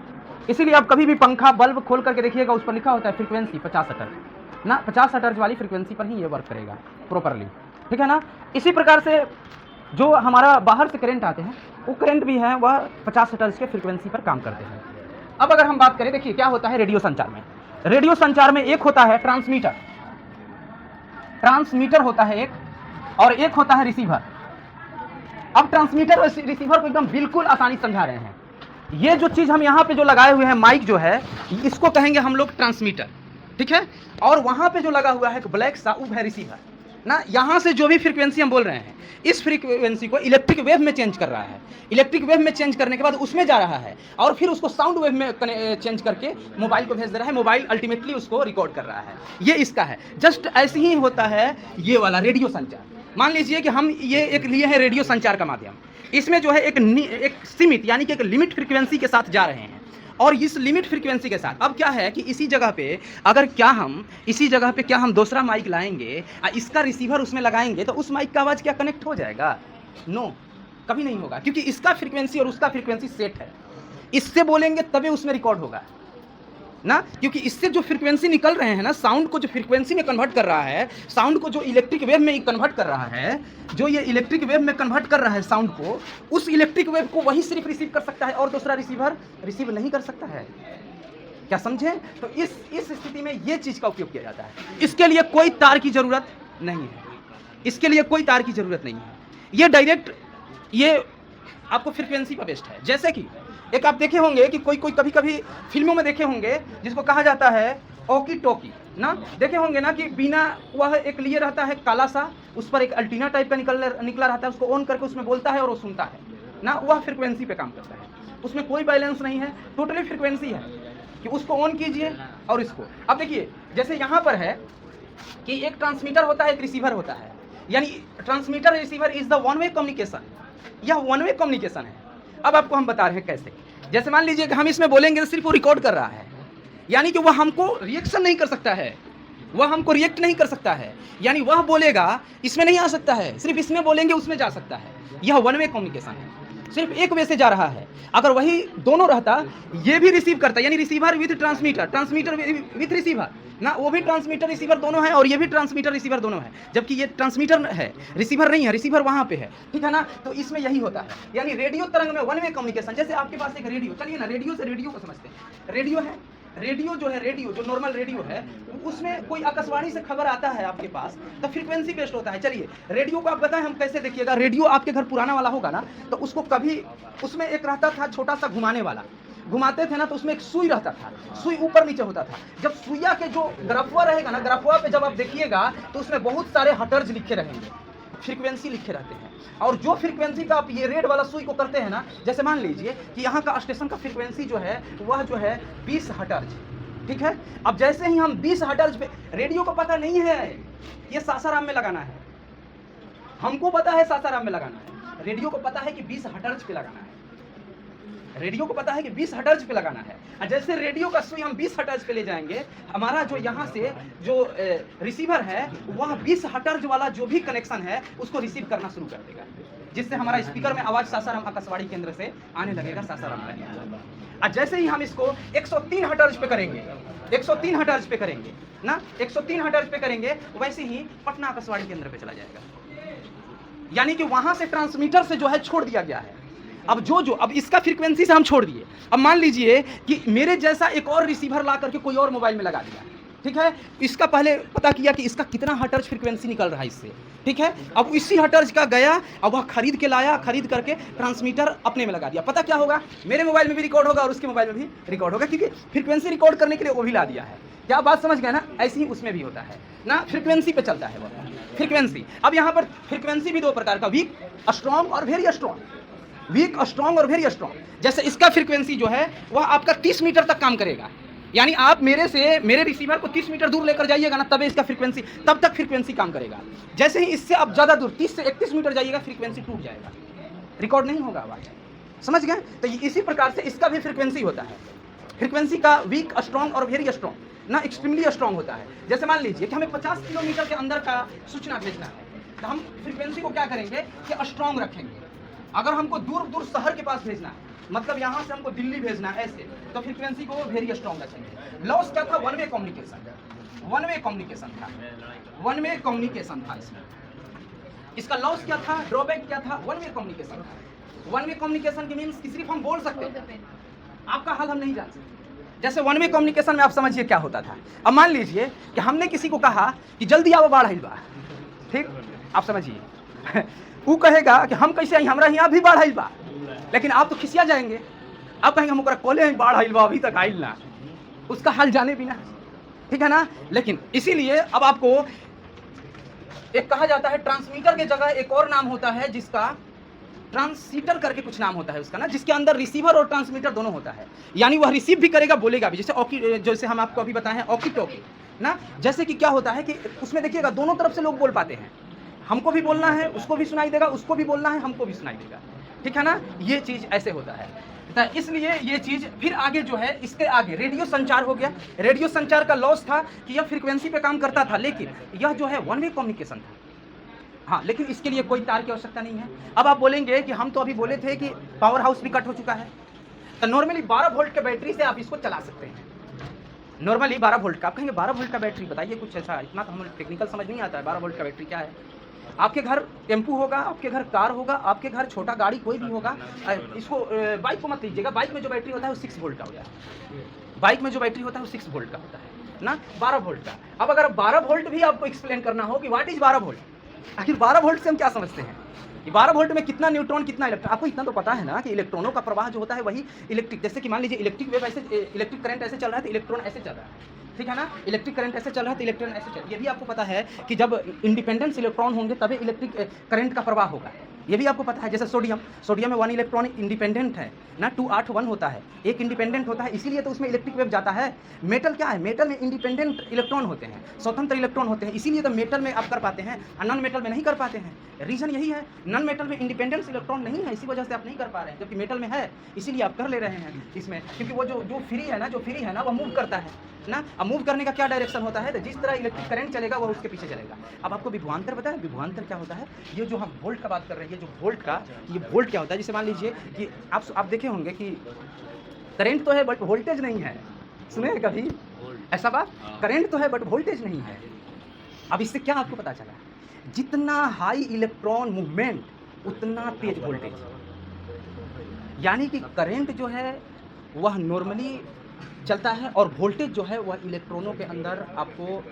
इसीलिए आप कभी भी पंखा बल्ब खोल करके देखिएगा, उस पर लिखा होता है फ्रीक्वेंसी 50 हर्ट्ज ना, 50 हर्ट्ज वाली फ्रीक्वेंसी पर ही ये वर्क करेगा प्रॉपरली। ठीक है ना। इसी प्रकार से जो हमारा बाहर से करंट आते हैं, वो करंट भी है वह 50 हर्ट्ज के फ्रीक्वेंसी पर काम करते हैं। अब अगर हम बात करें, देखिए क्या होता है रेडियो संचार में। रेडियो संचार में एक होता है ट्रांसमीटर होता है एक, और एक होता है रिसीवर। अब ट्रांसमीटर और रिसीवर को एकदम बिल्कुल आसानी समझा रहे हैं। ये जो चीज़ हम यहाँ पे जो लगाए हुए हैं माइक जो है, इसको कहेंगे हम लोग ट्रांसमीटर। ठीक है, और वहाँ पे जो लगा हुआ है ब्लैक सा, वो है रिसीवर ना। यहाँ से जो भी फ्रीक्वेंसी हम बोल रहे हैं, इस फ्रीक्वेंसी को इलेक्ट्रिक वेव में चेंज कर रहा है। इलेक्ट्रिक वेव में चेंज करने के बाद उसमें जा रहा है, और फिर उसको साउंड वेव में चेंज करके मोबाइल को भेज दे रहा है। मोबाइल अल्टीमेटली उसको रिकॉर्ड कर रहा है। ये इसका है। जस्ट ऐसे ही होता है ये वाला रेडियो संचार। मान लीजिए कि हम ये एक लिए हैं रेडियो संचार का माध्यम, इसमें जो है एक सीमित यानी कि एक लिमिट फ्रीक्वेंसी के साथ जा रहे हैं, और इस लिमिट फ्रीक्वेंसी के साथ अब क्या है कि इसी जगह पे क्या हम दूसरा माइक लाएंगे, इसका रिसीवर उसमें लगाएंगे, तो उस माइक का आवाज़ क्या कनेक्ट हो जाएगा? नो, कभी नहीं होगा, क्योंकि इसका फ्रीक्वेंसी और उसका फ्रीक्वेंसी सेट है। इससे बोलेंगे तभी उसमें रिकॉर्ड होगा ना, क्योंकि इससे जो फ्रीक्वेंसी निकल रहे हैं ना, साउंड को जो फ्रीक्वेंसी में कन्वर्ट कर रहा है, साउंड को जो इलेक्ट्रिक वेव में कन्वर्ट कर रहा है, जो ये इलेक्ट्रिक वेव में कन्वर्ट कर रहा है साउंड को, उस इलेक्ट्रिक वेव को वही सिर्फ रिसीव कर सकता है और दूसरा रिसीवर रिसीव नहीं कर सकता है। क्या समझे? तो इस स्थिति में ये चीज़ का उपयोग किया जाता है। इसके लिए कोई तार की जरूरत नहीं है, ये डायरेक्ट ये आपको फ्रीक्वेंसी पर बेस्ड है। जैसे कि एक आप देखे होंगे कि कोई कभी फिल्मों में देखे होंगे जिसको कहा जाता है ओकी टोकी ना, देखे होंगे ना कि बिना वह एक लिए रहता है काला सा, उस पर एक अल्टीना टाइप का निकला रहता है, उसको ऑन करके उसमें बोलता है और वो सुनता है ना, वह फ्रीक्वेंसी पे काम करता है। उसमें कोई बैलेंस नहीं है, टोटली फ्रीक्वेंसी है कि उसको ऑन कीजिए और इसको। अब देखिए, जैसे यहाँ पर है कि एक ट्रांसमीटर होता है, एक रिसीवर होता है, यानी transmitter receiver is the one way communication. यह वन वे कम्युनिकेशन है। अब आपको हम बता रहे हैं कैसे। जैसे मान लीजिए कि हम इसमें बोलेंगे तो सिर्फ वो रिकॉर्ड कर रहा है, यानी कि वह हमको रिएक्शन नहीं कर सकता है, वह हमको रिएक्ट नहीं कर सकता है, यानी वह बोलेगा इसमें नहीं आ सकता है, सिर्फ इसमें बोलेंगे उसमें जा सकता है। यह वन वे कम्युनिकेशन है, सिर्फ एक वे से जा रहा है। अगर वही दोनों रहता, ये भी रिसीव करता, यानी receiver with transmitter, transmitter with receiver ना, वो भी ट्रांसमीटर रिसीवर दोनों है और ये भी ट्रांसमीटर रिसीवर दोनों है, जबकि ये ट्रांसमीटर है, रिसीवर नहीं है, रिसीवर वहाँ पे है। ठीक है ना। तो इसमें यही होता है, यानी रेडियो तरंग में वन वे कम्युनिकेशन। जैसे आपके पास एक रेडियो, चलिए ना रेडियो से रेडियो को समझते हैं। रेडियो है, रेडियो जो है, रेडियो जो नॉर्मल रेडियो है, उसमें कोई आकाशवाणी से खबर आता है आपके पास, तो फ्रीक्वेंसी बेस्ड होता है। चलिए रेडियो को आप बताएं हम कैसे। देखिएगा, रेडियो आपके घर पुराना वाला होगा ना, तो उसको कभी उसमें एक रहता था छोटा सा घुमाने वाला, घुमाते थे ना, तो उसमें एक सुई रहता था, सुई ऊपर नीचे होता था। जब सुइया के जो ग्राफवा रहेगा ना, ग्राफवा पे जब आप देखिएगा तो उसमें बहुत सारे हर्ट्ज लिखे रहेंगे, फ्रीक्वेंसी लिखे रहते हैं। और जो फ्रीक्वेंसी का आप ये रेड वाला सुई को करते हैं ना, जैसे मान लीजिए कि यहाँ का स्टेशन का फ्रीक्वेंसी जो है वह जो है 20 हर्ट्ज। ठीक है। अब जैसे ही हम 20 हर्ट्ज पे, रेडियो को पता नहीं है ये सासाराम में लगाना है, हमको पता है सासाराम में लगाना है, रेडियो को पता है कि 20 हर्ट्ज पे लगाना है, रेडियो को पता है कि 20 हर्ट्ज पे लगाना है। और जैसे रेडियो का सुई हम 20 हर्ट्ज पे ले जाएंगे, हमारा जो यहाँ से जो रिसीवर है वह 20 हर्ट्ज वाला जो भी कनेक्शन है उसको रिसीव करना शुरू कर देगा। जिससे हमारा स्पीकर में आवाज सासाराम आकाशवाणी केंद्र से आने लगेगा, सासाराम का। और जैसे ही हम इसको 103 हर्ट्ज पे करेंगे, 103 हर्ट्ज पे करेंगे ना, 103 हर्ट्ज पे करेंगे, वैसे ही पटना आकाशवाणी केंद्र पे चला जाएगा। यानी कि वहां से ट्रांसमीटर से जो है छोड़ दिया गया है। अब अब इसका फ्रीक्वेंसी से हम छोड़ दिए। अब मान लीजिए कि मेरे जैसा एक और रिसीवर ला करके कोई और मोबाइल में लगा दिया, ठीक है, इसका पहले पता किया कि इसका कितना हर्ट्ज फ्रीक्वेंसी निकल रहा है इससे, ठीक है। अब इसी हर्ट्ज का गया, अब वह खरीद के लाया, खरीद करके ट्रांसमीटर अपने में लगा दिया। पता क्या होगा, मेरे मोबाइल में भी रिकॉर्ड होगा और उसके मोबाइल में भी रिकॉर्ड होगा, क्योंकि फ्रीक्वेंसी रिकॉर्ड करने के लिए वो भी ला दिया है। क्या बात समझ गए ना? ऐसे ही उसमें भी होता है ना, फ्रीक्वेंसी पे चलता है वो फ्रीक्वेंसी। अब यहाँ पर फ्रीक्वेंसी भी दो प्रकार का, वीक स्ट्रॉन्ग और वेरी स्ट्रॉन्ग। वीक स्ट्रॉन्ग और वेरी स्ट्रॉन्ग। जैसे इसका फ्रीक्वेंसी जो है वह आपका 30 मीटर तक काम करेगा। यानी आप मेरे रिसीवर को 30 मीटर दूर लेकर जाइएगा ना, तब इसका फ्रीक्वेंसी, तब तक फ्रीक्वेंसी काम करेगा। जैसे ही इससे आप ज़्यादा दूर 30 से 31 मीटर जाइएगा, फ्रीक्वेंसी टूट जाएगा, रिकॉर्ड नहीं होगा आवाज़। समझ गए? तो इसी प्रकार से इसका भी फ्रीक्वेंसी होता है। फ्रीक्वेंसी का वीक स्ट्रॉन्ग और वेरी स्ट्रॉन्ग ना, एक्सट्रीमली स्ट्रॉन्ग होता है। जैसे मान लीजिए कि हमें 50 किलोमीटर के अंदर का सूचना भेजना है, तो हम फ्रीक्वेंसी को क्या करेंगे कि स्ट्रॉन्ग रखेंगे। अगर हमको दूर दूर शहर के पास भेजना है, मतलब यहाँ से हमको दिल्ली भेजना है ऐसे, तो फ्रीक्वेंसी को वेरी स्ट्रॉन्ग रखेंगे। लॉस क्या था? One way communication, one way communication था, वन वे कम्युनिकेशन था इसमें। इसका लॉस क्या था, ड्रॉबैक क्या था? वन वे कम्युनिकेशन था। वन वे कम्युनिकेशन की मीन्स कि सिर्फ हम बोल सकते हैं, आपका हाल हम नहीं जान सकते। जैसे वन वे कम्युनिकेशन में आप समझिए क्या होता था। अब मान लीजिए कि हमने किसी को कहा कि जल्दी आओ बाढ़ आइल बा, ठीक, आप समझिए वो कहेगा कि हम कैसे आई, हमारा यहाँ भी बाढ़ आइल बा, लेकिन आप तो खिसिया जाएंगे, आप कहेंगे हम कॉले हैं बाढ़ आइल बा, अभी तक आइल ना, उसका हाल जाने बिना, ठीक है ना। लेकिन इसीलिए अब आपको एक कहा जाता है, ट्रांसमीटर के जगह एक और नाम होता है जिसका ट्रांससीटर करके कुछ नाम होता है उसका ना, जिसके अंदर रिसीवर और ट्रांसमीटर दोनों होता है। यानी वह रिसीव भी करेगा, बोलेगा भी। जैसे हम आपको अभी बताए हैं ऑकी टॉकी ना, जैसे कि क्या होता है कि उसमें देखिएगा दोनों तरफ से लोग बोल पाते हैं, हमको भी बोलना है, उसको भी सुनाई देगा, उसको भी बोलना है, हमको भी सुनाई देगा, ठीक है ना। ये चीज़ ऐसे होता है। तो इसलिए ये चीज़ फिर आगे जो है, इसके आगे रेडियो संचार हो गया। रेडियो संचार का लॉस था कि यह फ्रीक्वेंसी पे काम करता था, लेकिन यह जो है वन वे कम्युनिकेशन था। हाँ, लेकिन इसके लिए कोई तार की आवश्यकता नहीं है। अब आप बोलेंगे कि हम तो अभी बोले थे कि पावर हाउस भी कट हो चुका है, तो नॉर्मली 12 वोल्ट के बैटरी से आप इसको चला सकते हैं। नॉर्मली 12 वोल्ट का, आप कहेंगे 12 वोल्ट का बैटरी, बताइए कुछ ऐसा, इतना तो हमें टेक्निकल समझ नहीं आता है 12 वोल्ट का बैटरी क्या है। आपके घर टेम्पू होगा, आपके घर कार होगा, आपके घर छोटा गाड़ी कोई भी होगा, इसको बाइक को मत लीजिएगा, बाइक में जो बैटरी होता है वो 6 वोल्ट का होता है। बाइक में जो बैटरी होता है वो 6 वोल्ट का होता है ना, 12 वोल्ट का। अब अगर 12 वोल्ट भी आपको एक्सप्लेन करना हो कि व्हाट इज 12 वोल्ट, आखिर 12 वोल्ट से हम क्या समझते हैं कि 12 वोल्ट में कितना न्यूट्रॉन कितना इलेक्ट्रॉन। आपको इतना तो पता है ना कि इलेक्ट्रॉनों का प्रवाह जो होता है वही इलेक्ट्रिक, जैसे कि मान लीजिए इलेक्ट्रिक वेव ऐसे, इलेक्ट्रिक करंट ऐसे चल रहा है तो इलेक्ट्रॉन ऐसे चल रहा है, ठीक है ना। इलेक्ट्रिक करंट ऐसे चल रहा है तो इलेक्ट्रॉन ऐसे चल रहा है। ये भी आपको पता है कि जब इंडिपेंडेंस इलेक्ट्रॉन होंगे तभी इलेक्ट्रिक करंट का प्रवाह होगा, ये भी आपको पता है। जैसे सोडियम में 1 इलेक्ट्रॉन इंडिपेंडेंट है ना, 2 8 1 होता है, एक इंडिपेंडेंट होता है, इसीलिए तो उसमें इलेक्ट्रिक वेव जाता है। मेटल क्या है, मेटल में इंडिपेंडेंट इलेक्ट्रॉन होते हैं, स्वतंत्र इलेक्ट्रॉन होते हैं, इसीलिए तो मेटल में आप कर पाते हैं और नॉन मेटल में नहीं कर पाते हैं। रीजन यही है, नॉन मेटल में इंडिपेंडेंस इलेक्ट्रॉन नहीं है, इसी वजह से आप नहीं कर पा रहे हैं, जबकि मेटल में है इसीलिए आप कर ले रहे हैं इसमें, क्योंकि वो जो फ्री है ना वो मूव करता है ना। अब मूव करने का क्या डायरेक्शन होता है, तो जिस तरह इलेक्ट्रिक करंट चलेगा वो उसके पीछे चलेगा। अब आपको विभवांतर पता है, विभवांतर क्या होता है? ये जो हम वोल्ट का बात कर रहे हैं, ये जो वोल्ट का, ये वोल्ट क्या होता है? जैसे मान लीजिए कि आप देखे होंगे कि करंट तो है बट वोल्टेज नहीं है, सुने कभी ऐसा बात? करंट तो है बट वोल्टेज नहीं है। अब इससे क्या आपको पता चला, जितना हाई इलेक्ट्रॉन मूवमेंट उतना तेज वोल्टेज। यानी कि करंट जो है वह नॉर्मली चलता है और वोल्टेज जो है वह इलेक्ट्रॉनों के अंदर आपको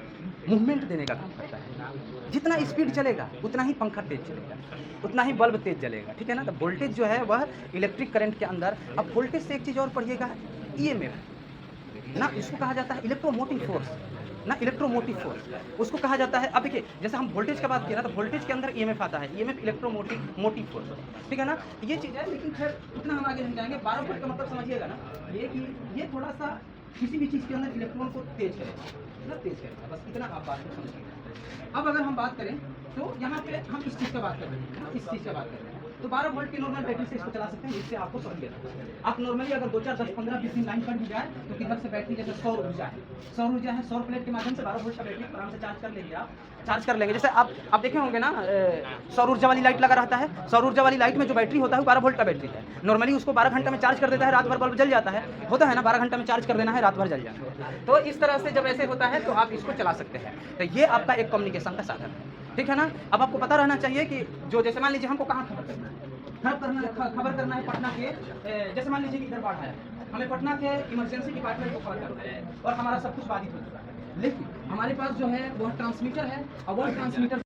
मूवमेंट देने का काम करता है। जितना स्पीड चलेगा उतना ही पंखा तेज चलेगा, उतना ही बल्ब तेज जलेगा, ठीक है ना। तो वोल्टेज जो है वह इलेक्ट्रिक करंट के अंदर। अब वोल्टेज से एक चीज़ और पढ़िएगा, ईएमएफ ना, इसको कहा जाता है इलेक्ट्रोमोटिव फोर्स ना, इलेक्ट्रोमोटिव फोर्स उसको कहा जाता है। अब देखिए जैसे हम वोल्टेज का बात किया ना, तो वोल्टेज के अंदर ईएमएफ आता है, ईएमएफ इलेक्ट्रोमोटिव फोर्स, ठीक है ना। ये चीज़ है, लेकिन खैर उतना हम आगे नहीं जाएंगे। 12 वोल्ट का मतलब समझिएगा ना, ये कि ये थोड़ा सा किसी भी चीज़ के अंदर इलेक्ट्रॉन को तेज करेगा, तेज करेगा, बस इतना आप बात को समझिएगा। अब अगर हम बात करें तो यहाँ पे हम इस चीज़ का बात कर रहे हैं, इस चीज़ का बात कर रहे हैं, तो 12 वोल्ट की नॉर्मल बैटरी से इसको चला सकते हैं, जिससे आपको सहूलियत है। आप नॉर्मली अगर 2 4 10 15 20 दिन लाइन कट भी जाए तो किधर से बैटरी, जैसे सौर ऊर्जा है, सौर प्लेट के माध्यम से 12 वोल्ट का बैटरी आराम से चार्ज कर लेंगे आप, चार्ज कर लेंगे। जैसे आप देखे होंगे ना, सौर ऊर्जा वाली लाइट लगा रहता है, सौर ऊर्जा वाली लाइट में जो बैटरी होता है वो 12 वोल्ट का बैटरी है। नॉर्मली उसको 12 घंटे में चार्ज कर देता है, रात भर बल्ब जल जाता है, होता है ना, 12 घंटे में चार्ज कर देना है, रात भर जल जाता है। तो इस तरह से जब ऐसे होता है तो आप इसको चला सकते हैं। तो ये आपका एक कम्युनिकेशन का साधन है, ठीक है ना। अब आपको पता रहना चाहिए कि जो, जैसे मान लीजिए हमको कहाँ खबर करना है, खबर करना है पटना के, जैसे मान लीजिए कि इधर बाढ़ है, हमें पटना के इमरजेंसी डिपार्टमेंट को खबर करना है और हमारा सब कुछ बाधित हो चुका है, लेकिन हमारे पास जो है वह ट्रांसमीटर है और वह ट्रांसमीटर